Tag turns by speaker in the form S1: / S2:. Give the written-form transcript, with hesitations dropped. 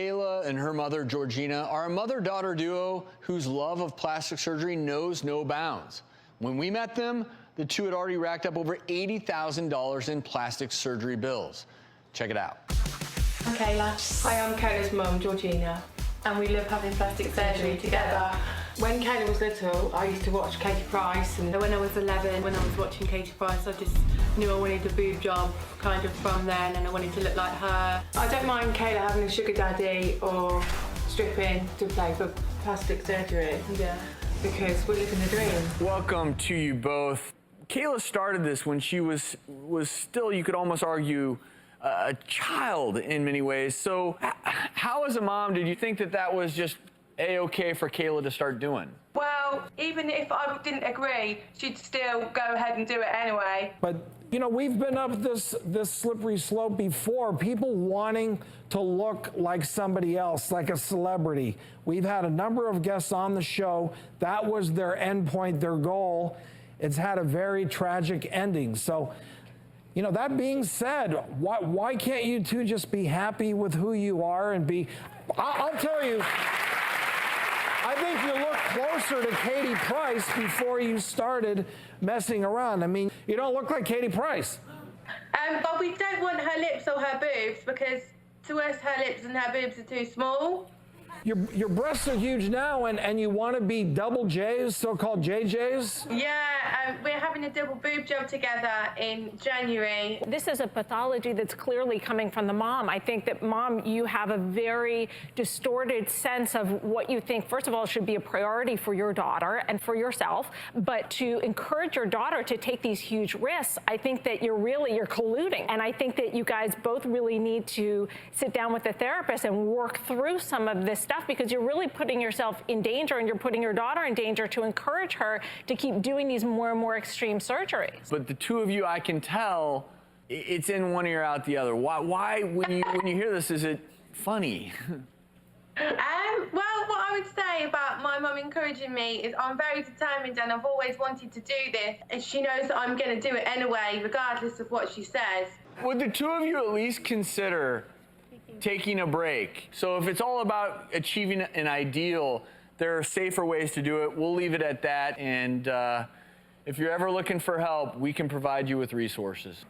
S1: Kayla and her mother, Georgina, are a mother-daughter duo whose love of plastic surgery knows no bounds. When we met them, the two had already racked up over $80,000 in plastic surgery bills. Check it out.
S2: I'm Kayla.
S3: Hi, I'm Kayla's mum, Georgina.
S2: And we love having plastic surgery together.
S3: When Kayla was little, I used to watch Katie Price, and when I was 11, when I was watching Katie Price, I just knew I wanted a boob job kind of from then, and I wanted to look like her. I don't mind Kayla having a sugar daddy or stripping to play for plastic surgery. Yeah. Because we're living the dream.
S1: Welcome to you both. Kayla started this when she was still, you could almost argue, a child in many ways. So how as a mom did you think that was just A-okay for Kayla to start doing?
S2: Well, even if I didn't agree, she'd still go ahead and do it anyway.
S4: But, you know, we've been up this slippery slope before, people wanting to look like somebody else, like a celebrity. We've had a number of guests on the show. That was their endpoint, their goal. It's had a very tragic ending. So, you know, that being said, why can't you two just be happy with who you are and be, I'll tell you, I think you look closer to Katie Price before you started messing around. I mean, you don't look like Katie Price.
S2: But we don't want her lips or her boobs because to us her lips and her boobs are too small.
S4: Your breasts are huge now, and you want to be double J's, so-called JJs?
S2: Yeah, we're having a double boob job together in January.
S5: This is a pathology that's clearly coming from the mom. I think that, Mom, you have a very distorted sense of what you think, first of all, should be a priority for your daughter and for yourself, but to encourage your daughter to take these huge risks, I think that you're colluding. And I think that you guys both really need to sit down with a therapist and work through some of this stuff, because you're really putting yourself in danger and you're putting your daughter in danger to encourage her to keep doing these more and more extreme surgeries. But
S1: the two of you, I can tell, it's in one ear out the other. Why when you hear this, is it funny?
S2: Well, what I would say about my mum encouraging me is I'm very determined and I've always wanted to do this, and she knows that I'm going to do it anyway, regardless of what she says.
S1: Would the two of you at least consider taking a break? So if it's all about achieving an ideal, there are safer ways to do it. We'll leave it at that. And if you're ever looking for help, we can provide you with resources.